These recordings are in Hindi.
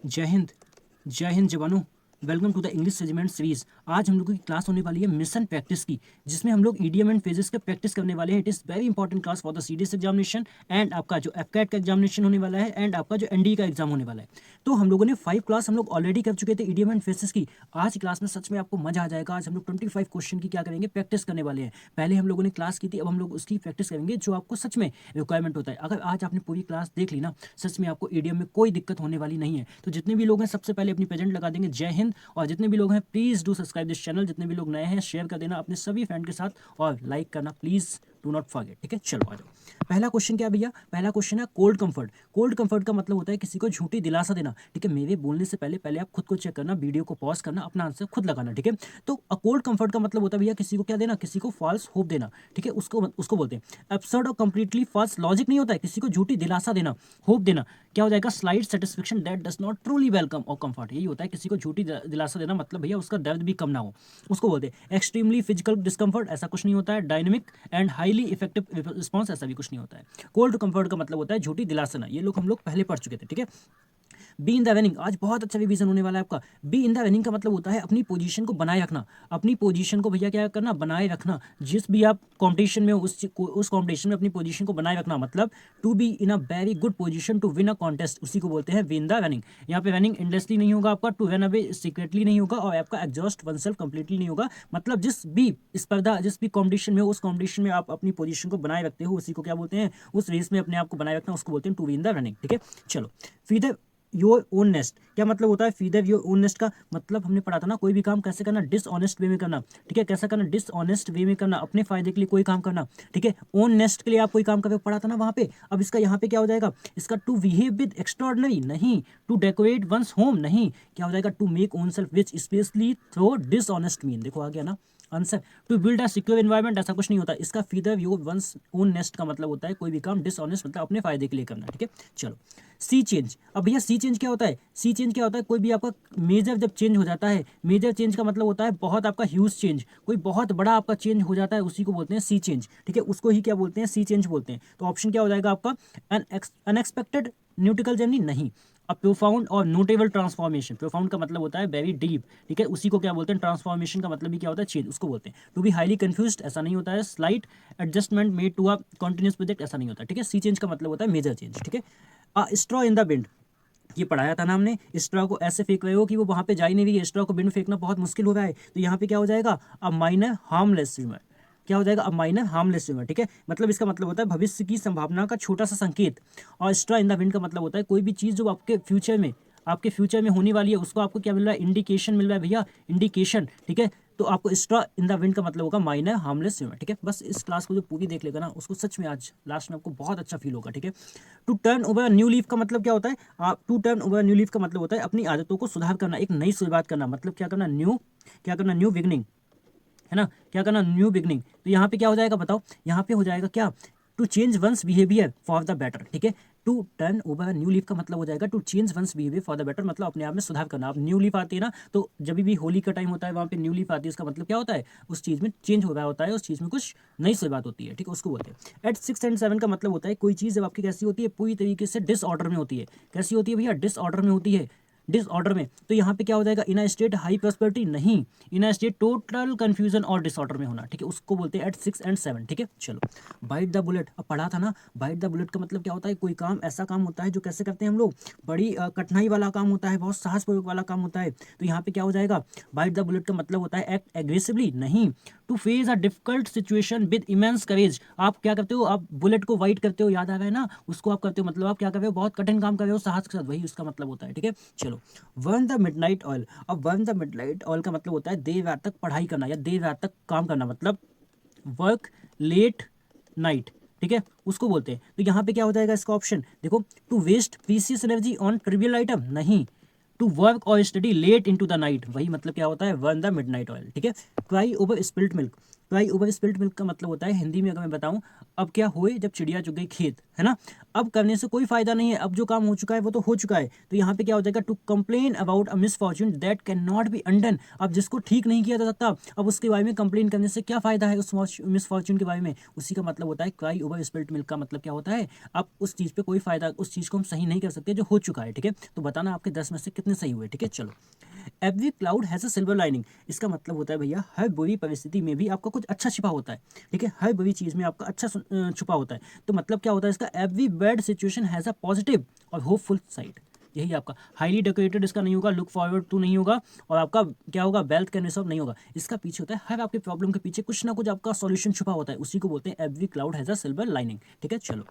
जय हिंद, जय हिंद जवानों। Welcome to the English regiment series. आज हम लोगों की क्लास होने वाली है मिशन प्रैक्टिस की, जिसमें हम लोग ईडीएम एंड फेजेस का प्रैक्टिस करने वाले हैं। It is very important class for the CDS examination and आपका जो एफकैट का एग्जामिनेशन होने वाला है एंड आपका जो एनडीए का एग्जाम होने वाला है। तो हम लोगों ने 5 क्लास हम लोग ऑलरेडी कर चुके थे ईडीएम एंड फेजेस की। आज की क्लास में सच में आपको मजा आ जाएगा। आज हम लोग 25 क्वेश्चन की क्या करेंगे, प्रैक्टिस करने वाले हैं। पहले हम लोगों ने क्लास की थी, अब हम लोग उसकी प्रैक्टिस करेंगे जो आपको सच में रिक्वायरमेंट होता है। अगर आज आपने पूरी क्लास देख ली ना, सच में आपको ईडीएम में कोई दिक्कत होने वाली नहीं है। तो जितने भी लोग हैं सबसे पहले अपनी प्रेजेंट लगा देंगे। जय हिंद। और जितने भी लोग हैं please do subscribe this channel. जितने भी लोग नए हैं शेयर कर देना अपने सभी फ्रेंड के साथ और लाइक करना प्लीज़ डू नॉट फॉरगेट। ठीक है, चलो आ जाओ। पहला क्वेश्चन क्या है भैया? पहला क्वेश्चन है कोल्ड कंफर्ट। कोल्ड कंफर्ट का मतलब होता है किसी को झूठी दिलासा देना। ठीक है, मेरे बोलने से पहले पहले आप खुद को चेक करना, वीडियो को पॉज करना, अपना आंसर खुद लगाना। ठीक है, तो कोल्ड कंफर्ट का मतलब होता है भैया किसी को क्या देना, किसी को फॉल्स होप देना। ठीक है, उसको उसको बोलते हैं एब्सर्ड और कंप्लीटली फॉल्स। लॉजिक नहीं होता है, किसी को झूठी दिलासा देना, होप देना। क्या हो जाएगा? Slight satisfaction that does not truly welcome और कंफर्ट। यही होता है किसी को झूठी दिलासा देना, मतलब भैया उसका दर्द भी कम ना हो, उसको बोलते हैं। एक्सट्रीमली फिजिकल डिस्कम्फर्ट, ऐसा कुछ नहीं होता है। Dynamic and highly effective response, ऐसा भी कुछ नहीं होता है। कोल्ड कंफर्ट का मतलब होता है झूठी दिलासा। ये लोग हम लोग पहले पढ़ चुके थे। ठीक है, बी इन द रनिंग, आज बहुत अच्छा रिवीजन होने वाला है आपका। बी इन द रनिंग का मतलब होता है अपनी पोजीशन को बनाए रखना। अपनी पोजीशन को भैया क्या करना, बनाए रखना। जिस भी आप कंपटीशन में हो उस कंपटीशन में अपनी पोजीशन को बनाए रखना, मतलब to be in a very good position to win a contest, उसी को बोलते हैं विन द रनिंग। यहाँ पे रनिंग इंडस्ट्री नहीं होगा आपका, टू रन अवे सीक्रेटली नहीं होगा और आपका एग्जॉस्ट वन सेल्फ कंप्लीटली नहीं होगा। मतलब जिस भी स्पर्धा, जिस भी कॉम्पिटिशन में हो, उस कॉम्पिटिशन में आप अपनी पोजीशन को बनाए रखते हो, उसी को क्या बोलते हैं, उस रेस में अपने आप को बनाए रखना, उसको बोलते हैं टू विन द रनिंग। ठीक है, चलो। फिर योर ओन नेस्ट, क्या मतलब होता है फीदर योर ओन नेस्ट का? मतलब हमने पढ़ा था ना, कोई भी काम कैसे करना, डिसऑनेस्ट वे में करना। ठीक है, कैसा करना, डिसऑनेस्ट वे में करना, अपने फायदे के लिए कोई काम करना। ठीक है, ओन नेस्ट के लिए आप कोई काम करके पढ़ा था ना वहां पे। अब इसका यहाँ पे क्या हो जाएगा, इसका टू बिहेव विद एक्स्ट्रॉर्डनरी नहीं, टू डेकोरेट वंस होम नहीं, क्या हो जाएगा, to make own self rich specially through dishonest mean. देखो आ गया ना answer. To build a secure environment, ऐसा कुछ नहीं होता। इसका feather your one's own nest का मतलब होता है कोई भी काम डिसऑनेस्ट, मतलब अपने फायदे के लिए करना। ठीक है, चलो। सी चेंज, अब भैया सी चेंज क्या होता है? सी चेंज क्या होता है? कोई भी आपका मेजर जब चेंज हो जाता है, मेजर चेंज का मतलब होता है बहुत आपका ह्यूज चेंज, कोई बहुत बड़ा आपका चेंज हो जाता है, उसी को बोलते हैं सी चेंज। ठीक है, उसको ही क्या बोलते हैं, सी चेंज बोलते हैं। तो ऑप्शन क्या हो जाएगा आपका? अनएक्सपेक्टेड न्यूटिकल जर्नी नहीं। अब प्रोफाउंड और नोटेबल ट्रांसफॉर्मेशन, प्रोफाउंड का मतलब होता है वेरी डीप। ठीक है, उसी को क्या बोलते हैं, ट्रांसफॉर्मेशन का मतलब भी क्या होता है, चेंज, उसको बोलते हैं। टू बी हाईली कंफ्यूज्ड, ऐसा नहीं होता है। Slight adjustment made to a continuous project, ऐसा नहीं होता। ठीक है, सी चेंज का मतलब होता है मेजर चेंज। ठीक है, स्ट्रॉ इन द विंड, ये पढ़ाया था ना हमने। स्ट्रॉ को ऐसे फेंक रहे हो कि वो वहां पे जा ही नहीं रही है, स्ट्रॉ को विंड फेंकना बहुत मुश्किल हो रहा है। तो यहाँ पे क्या हो जाएगा, अ माइनर हार्मलेस स्विमर। क्या हो जाएगा, अ माइनर हार्मलेस स्विमर। ठीक है, मतलब इसका मतलब होता है भविष्य की संभावना का छोटा सा संकेत। और स्ट्रॉ इन द विंड का मतलब होता है कोई भी चीज़ जो आपके फ्यूचर में होने वाली है, उसको आपको क्या मिल रहा है, इंडिकेशन मिल रहा है भैया, इंडिकेशन। ठीक है, तो आपको स्ट्रॉ इन द विंड का मतलब होगा माइनर हार्मलेस स्विमर। ठीक है, बस इस क्लास को जो पूरी देख लेगा ना, उसको सच में आज लास्ट में आपको बहुत अच्छा फील होगा। ठीक है, to turn over new leaf का मतलब क्या होता है? To turn over new leaf का मतलब होता है अपनी आदतों को सुधार करना, एक नई शुरुआत करना। मतलब क्या करना, क्या करना, न्यू बिगनिंग, है ना, क्या करना, न्यू बिगनिंग। तो यहाँ पे क्या हो जाएगा बताओ, यहाँ पे हो जाएगा क्या, to change one's behaviour for the better. ठीक है, to turn over new leaf का मतलब हो जाएगा to change one's behaviour for the better, मतलब अपने आप में सुधार करना। अब न्यू लीफ आती है ना, तो जब भी होली का टाइम होता है वहाँ पे न्यू लीफ आती है, उसका मतलब क्या होता है, उस चीज़ में चेंज हो रहा होता है, उस चीज़ में कुछ नई शुरुआत होती है। ठीक है, उसको बोलते हैं। एट 6 एंड 7 का मतलब होता है कोई चीज़ जब आपकी कैसी होती है, पूरी तरीके से डिसऑर्डर में होती है। कैसी होती है भैया, डिसऑर्डर में होती है, डिसऑर्डर में। तो यहाँ पे क्या हो जाएगा, इन अ स्टेट हाई प्रॉस्पेरिटी नहीं, in a state total confusion और डिसऑर्डर में होना। ठीक है, उसको बोलते हैं एट 6 एंड 7। ठीक है, चलो। बाइट द बुलेट, अब पढ़ा था ना, बाइट द बुलेट का मतलब क्या होता है, कोई काम ऐसा काम होता है जो कैसे करते हैं हम लोग, बड़ी कठिनाई वाला काम होता है, बहुत साहसपूर्वक वाला काम होता है। तो यहाँ पे क्या हो जाएगा, बाइट द बुलेट का मतलब होता है एक्ट एग्रेसिवली नहीं, to face a difficult situation with immense courage. आप क्या करते हो, आप बुलेट को वाइट करते हो, याद आ रहा है ना, उसको आप करते हो, मतलब आप क्या कर रहे हो, बहुत कठिन काम कर रहे हो साहस के साथ, वही उसका मतलब होता है। ठीक है, चलो। वर्न द मिडनाइट ऑयल, अब वर्न द मिडनाइट ऑयल का मतलब होता है देर रात तक पढ़ाई करना या देर रात तक काम करना, मतलब वर्क लेट नाइट। ठीक है, उसको बोलते हैं। तो यहाँ पे क्या हो जाएगा इसका ऑप्शन देखो, to waste precious energy on trivial item नहीं, टू वर्क और study late into the night, वही मतलब क्या होता है, वर्न द मिडनाइट ऑयल। ठीक है, cry over spilt milk, cry over spilled milk का मतलब होता है हिंदी में अगर मैं बताऊं, अब क्या होए जब चिड़िया चुग गई खेत, है ना। अब करने से कोई फायदा नहीं है, अब जो काम हो चुका है वो तो हो चुका है। तो यहाँ पे क्या हो जाएगा, to complain about a misfortune that can not be undone. अब जिसको ठीक नहीं किया जा सकता, अब उसके बारे में कंप्लेन करने से क्या फायदा है उस मिसफॉर्च्यून के बारे में, उसी का मतलब होता है क्राई ओवर स्पिल्ड मिल्क का मतलब क्या होता है, अब उस चीज़ पे कोई फायदा, उस चीज़ को हम सही नहीं कर सकते जो हो चुका है, ठीक है। तो बताना आपके 10 में से कितने सही हुए, ठीक है। चलो, every cloud has a silver lining, इसका मतलब होता है भैया हर बुरी परिस्थिति में भी आपका कुछ अच्छा छिपा होता है, ठीक है। हर बुरी चीज़ में आपका अच्छा छुपा होता है। तो मतलब क्या होता है इसका, every bad situation has a positive और होपफुल साइड। यही आपका हाईली डेकोरेटेड इसका नहीं होगा, लुक फॉरवर्ड टू नहीं होगा, और आपका क्या होगा, वेल्थ कैन रिजॉल्व नहीं होगा। इसका पीछे होता है हर आपके प्रॉब्लम के पीछे कुछ ना कुछ आपका सॉल्यूशन छुपा होता है, उसी को बोलते हैं every cloud has a silver lining, ठीक है। चलो,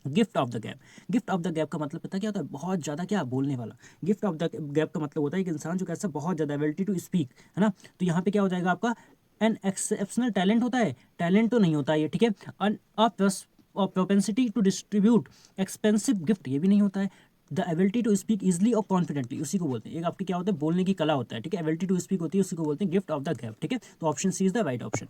gift of the gap. Gift of the gap का मतलब पता क्या होता है, बहुत ज़्यादा क्या बोलने वाला। गिफ्ट ऑफ द गैप का मतलब होता है एक इंसान जो कैसा बहुत ज़्यादा एबिलिटी टू स्पीक, है ना। तो यहाँ पे क्या हो जाएगा आपका, एन एक्सेप्शनल टैलेंट होता है, टैलेंट तो नहीं होता ये, ठीक है। और propensity to distribute expensive gift, ये भी नहीं होता है। The ability to speak easily और कॉन्फिडेंटली, उसी को बोलते हैं, एक आपकी क्या होता है, बोलने की कला होता है, ठीक है। एबिलिटी टू स्पीक होती है, उसी को बोलते हैं गिफ्ट ऑफ द गैप, ठीक है। तो option C is the right option.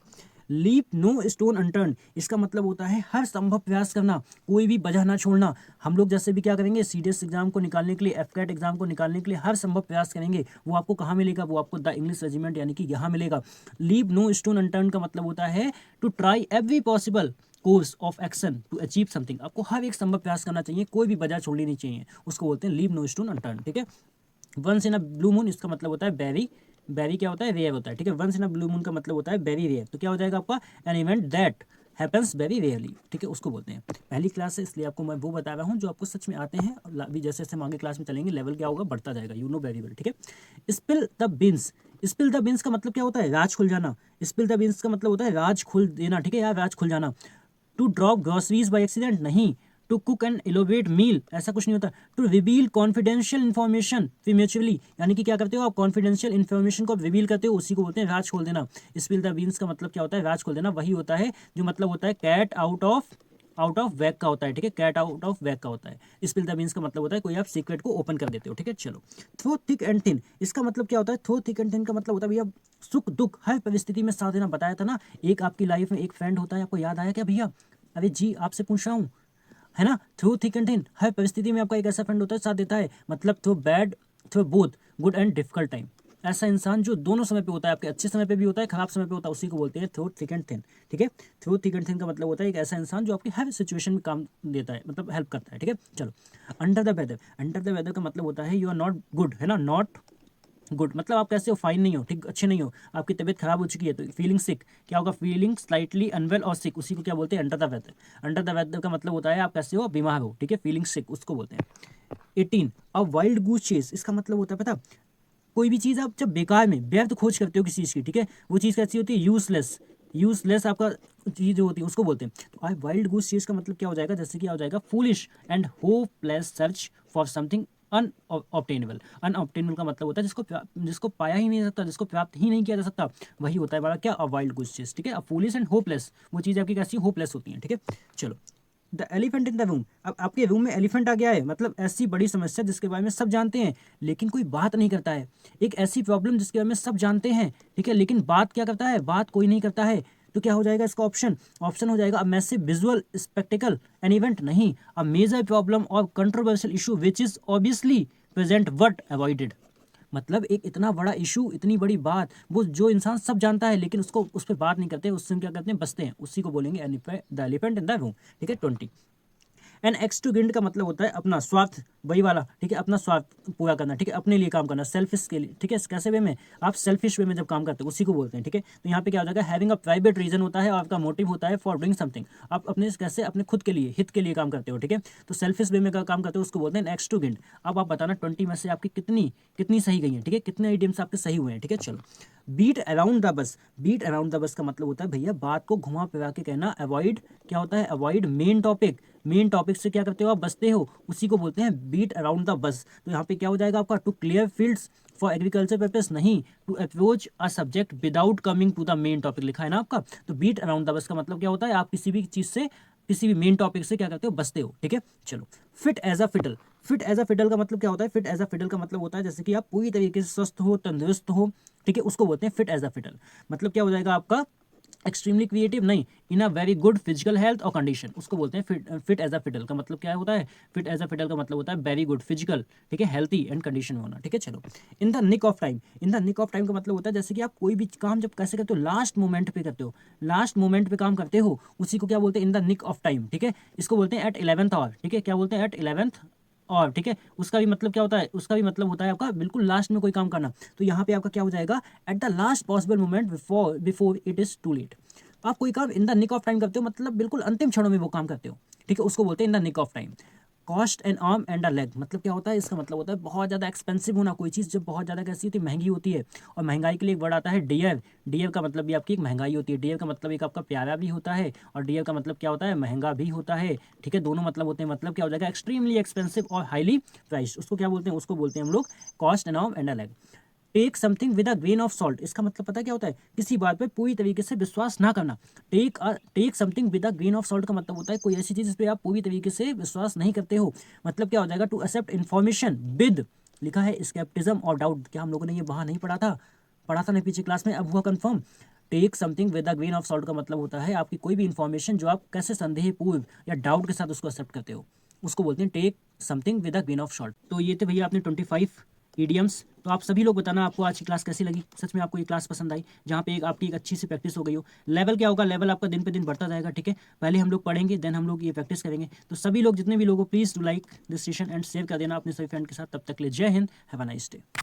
Leap no stone unturn, इसका मतलब होता है हर संभव प्रयास करना, कोई भी वजह ना छोड़ना। हम लोग जैसे भी क्या करेंगे, सीडीएस एग्जाम को निकालने के लिए, एफकैट एग्जाम को निकालने के लिए हर संभव प्रयास करेंगे। वो आपको कहाँ मिलेगा, वो आपको द इंग्लिश रेजिमेंट यानी कि यहाँ मिलेगा। लीव नो स्टोन अनटर्न का मतलब होता है to try every possible course of action to achieve something, आपको हर एक संभव प्रयास करना चाहिए, कोई भी वजह छोड़नी नहीं चाहिए, उसको बोलते हैं लीव नो स्टोन अनटर्न, ठीक है। Once in a blue moon, इसका मतलब होता है वेरी, वेरी क्या होता है, रेयर होता है, ठीक है। Once in a blue moon का मतलब होता है वेरी रेयर, तो क्या हो जाएगा आपका, an event that happens very rarely, ठीक है, उसको बोलते हैं। पहली क्लास है इसलिए आपको मैं वो बता रहा हूँ जो आपको सच में आते हैं, अभी जैसे जैसे हम आगे क्लास में चलेंगे लेवल क्या होगा, बढ़ता जाएगा, यू नो वेरी वेल, ठीक है। Spill the beans, spill the beans का मतलब क्या होता है, राज खुल जाना। स्पिल द बीन्स का मतलब होता है राज खुल देना, ठीक है, या राज खुल जाना। To drop groceries by accident नहीं, to cook and elaborate meal ऐसा कुछ नहीं होता। To reveal confidential information prematurely, यानी कि क्या करते हो आप, कॉन्फिडेंशियल इन्फॉर्मेशन को रिवील करते हो, उसी को बोलते हैं राज खोल देना। स्पिल द बीन्स का मतलब क्या होता है, राज खोल देना, वही होता है जो मतलब होता है कैट आउट ऑफ वैग का होता है, ठीक है, कैट आउट ऑफ वैग का होता है। स्पिल द बीन्स का मतलब होता है कोई आप सीक्रेट को ओपन कर देते हो, ठीक है। चलो, थ्रो थिक एंड थिन, इसका मतलब क्या होता है, थ्रो थिक एंड थिन का मतलब होता है भैया सुख दुख हर परिस्थिति में साथ देना। बताया था ना, एक आपकी लाइफ में एक फ्रेंड होता है, आपको याद आया क्या भैया, अरे जी आपसे पूछ रहा हूँ, है ना। थ्रू थिक एंड थिन, हर परिस्थिति में आपका एक ऐसा फ्रेंड होता है, साथ देता है, मतलब through bad, through both good and difficult time, ऐसा इंसान जो दोनों समय पे होता है, आपके अच्छे समय पे भी होता है, खराब समय पे होता है, उसी को बोलते हैं थ्रू थिक एंड थिन, ठीक है। थ्रू थिक एंड थिन का मतलब होता है एक ऐसा इंसान जो आपकी हर सिचुएशन में काम देता है, मतलब हेल्प करता है, ठीक है। चलो, under the weather, under the weather का मतलब होता है यू आर नॉट गुड, है ना, नॉट गुड मतलब आप कैसे हो, फाइन नहीं हो, ठीक, अच्छे नहीं हो, आपकी तबीयत खराब हो चुकी है, तो फीलिंग सिक, क्या होगा, फीलिंग स्लाइटली अनवेल और सिक, उसी को क्या बोलते हैं, under the weather. Under the weather का मतलब होता है आप कैसे हो, बीमार हो, ठीक है, फीलिंग सिक उसको बोलते हैं। 18, अ वाइल्ड गूस चेस, इसका मतलब होता है पता, कोई भी चीज़ आप जब बेकार में व्यर्थ खोज करते हो किसी चीज़ की, ठीक है, वो चीज़ कैसी होती है, यूजलेस, यूजलेस आपका चीज़ जो होती है उसको बोलते हैं। तो आई वाइल्ड गूस चीज़ का मतलब क्या हो जाएगा, जैसे क्या हो जाएगा, foolish and hopeless search for something unobtainable. Unobtainable का मतलब होता है जिसको पाया ही नहीं जा सकता, जिसको प्राप्त ही नहीं किया जा सकता, वही होता है हमारा क्या, अ वाइल्ड गूस चीज़, ठीक है। फूलिश एंड होपलेस, वो चीज़ आपकी कैसी होपलेस होती है, ठीक है। चलो, the elephant in the room, अब आपके रूम में एलिफेंट आ गया है, मतलब ऐसी बड़ी समस्या जिसके बारे में सब जानते हैं लेकिन कोई बात नहीं करता है, एक ऐसी प्रॉब्लम जिसके बारे में सब जानते हैं, ठीक है, लेकिन बात क्या करता है, बात कोई नहीं करता है। तो क्या हो जाएगा इसका ऑप्शन, ऑप्शन हो जाएगा a massive visual spectacled an event नहीं, अ मेजर प्रॉब्लम और controversial issue which is obviously present but avoided. मतलब एक इतना बड़ा इशू, इतनी बड़ी बात, वो जो इंसान सब जानता है लेकिन उसको उस पर बात नहीं करते, उससे हम क्या करते हैं, बसते हैं, उसी को बोलेंगे the elephant in the room, ठीक है। 20, एंड एक्सट्रूगेंट का मतलब होता है अपना स्वार्थ, वही वाला, ठीक है, अपना स्वार्थ पूरा करना, ठीक है, अपने लिए काम करना, सेल्फिश के लिए, ठीक है, कैसे वे में, आप सेल्फिश वे में जब काम करते हैं उसी को बोलते हैं, ठीक है। तो यहाँ पे क्या हो जाएगा, हैविंग अ प्राइवेट रीजन होता है और आपका मोटिव होता है फॉर डूइंग समथिंग, आप अपने कैसे अपने खुद के लिए, हित के लिए काम करते हो, ठीक है। तो सेल्फिश वे में का काम करते हो उसको बोलते हैं एक्सट्रूगेंट। अब आप बताना 20 में से आपकी कितनी कितनी सही गई हैं, ठीक है, कितने आइडियम्स आपके सही हुए हैं, ठीक है। चलो, beat around the bush, beat around the bush का मतलब होता है भैया बात को घुमा फिरा के कहना, अवॉइड क्या होता है, avoid main topic, main topic से क्या करते हो आप, बचते हो, उसी को बोलते हैं बीट अराउंड द बस। तो यहाँ पे क्या हो जाएगा आपका, to clear fields for agriculture purpose नहीं, to approach a subject without coming to the main topic, लिखा है ना आपका। तो बीट अराउंड द बस का मतलब क्या होता है, आप किसी भी चीज़ से, किसी भी मेन टॉपिक से क्या करते हो, बचते हो, ठीक है। चलो, fit as a fiddle, fit as a fiddle का मतलब क्या होता है, फिट एज अ फिटल का मतलब होता है जैसे कि आप पूरी तरीके से स्वस्थ हो, तंदुरुस्त हो, ठीक है, उसको बोलते हैं फिट एज अ फिटल। मतलब क्या हो जाएगा आपका, एक्सट्रीमली क्रिएटिव नहीं, in a very good physical health और कंडीशन, उसको बोलते हैं फिट एज अ फिडल का मतलब क्या होता है, फिट एज अ फिडल का मतलब होता है वेरी गुड फिजिकल, ठीक है, हेल्थी एंड कंडीशन में होना, ठीक है। चलो, in the nick of time, in the nick of time का मतलब होता है जैसे कि आप कोई भी काम जब कैसे करते हो, लास्ट मोमेंट पे करते हो, लास्ट मोमेंट पे काम करते हो, उसी को क्या बोलते हैं, in the nick of time, ठीक है। इसको बोलते हैं एट 11th आवर, ठीक है, क्या बोलते हैं, एट 11th और, ठीक है। उसका भी मतलब क्या होता है, उसका भी मतलब होता है आपका बिल्कुल लास्ट में कोई काम करना। तो यहाँ पे आपका क्या हो जाएगा, at the last possible moment before before it is too late. आप कोई काम in the nick of time करते हो, मतलब बिल्कुल अंतिम क्षणों में वो काम करते हो, ठीक है, उसको बोलते हैं in the nick of time. Cost an arm and a leg, मतलब क्या होता है, इसका मतलब होता है बहुत ज़्यादा एक्सपेंसिव होना, कोई चीज़ जब बहुत ज़्यादा कैसी होती है, महंगी होती है। और महंगाई के लिए एक वर्ड आता है डियर, डियर का मतलब भी आपकी एक महंगाई होती है, डियर का मतलब एक आपका प्यारा भी होता है, और डियर का मतलब क्या होता है, महंगा भी होता है, ठीक है, दोनों मतलब होते हैं। मतलब क्या हो जाएगा, एक्सट्रीमली एक्सपेंसिव और हाईली प्राइस, उसको क्या बोलते हैं, उसको बोलते हैं हम लोग cost an arm and a leg. Take something with a grain of salt, इसका मतलब पता क्या होता है, किसी बात पे पूरी तरीके से विश्वास ना करना। Take something with a grain of salt का मतलब होता है कोई ऐसी चीज़ जिस पे आप पूरी तरीके से विश्वास नहीं करते हो। मतलब क्या हो जाएगा, टू एक्सेप्ट इन्फॉर्मेशन विद, लिखा है स्केप्टिज्म और डाउट, क्या हम लोगों ने ये वहाँ नहीं पढ़ा था ना पीछे क्लास में, अब हुआ confirm. Take something with a grain of salt का मतलब होता है आपकी कोई भी इन्फॉर्मेशन जो आप कैसे संदेह पूर्व या डाउट के साथ उसको एक्सेप्ट करते हो, उसको बोलते हैं take something with a grain of salt. तो ये थे भैया आपने 25 ईडियम्स। तो आप सभी लोग बताना आपको आज की क्लास कैसी लगी, सच में आपको ये क्लास पसंद आई, जहाँ पे एक आपकी एक अच्छी सी प्रैक्टिस हो गई हो। लेवल क्या होगा, लेवल आपका दिन पे दिन बढ़ता जाएगा, ठीक है। पहले हम लोग पढ़ेंगे, देन हम लोग ये प्रैक्टिस करेंगे। तो सभी लोग जितने भी लोग हो, please do like this session and share कर देना अपने सभी फ्रेंड के साथ। तब तक के लिए जय Hind, have a nice day.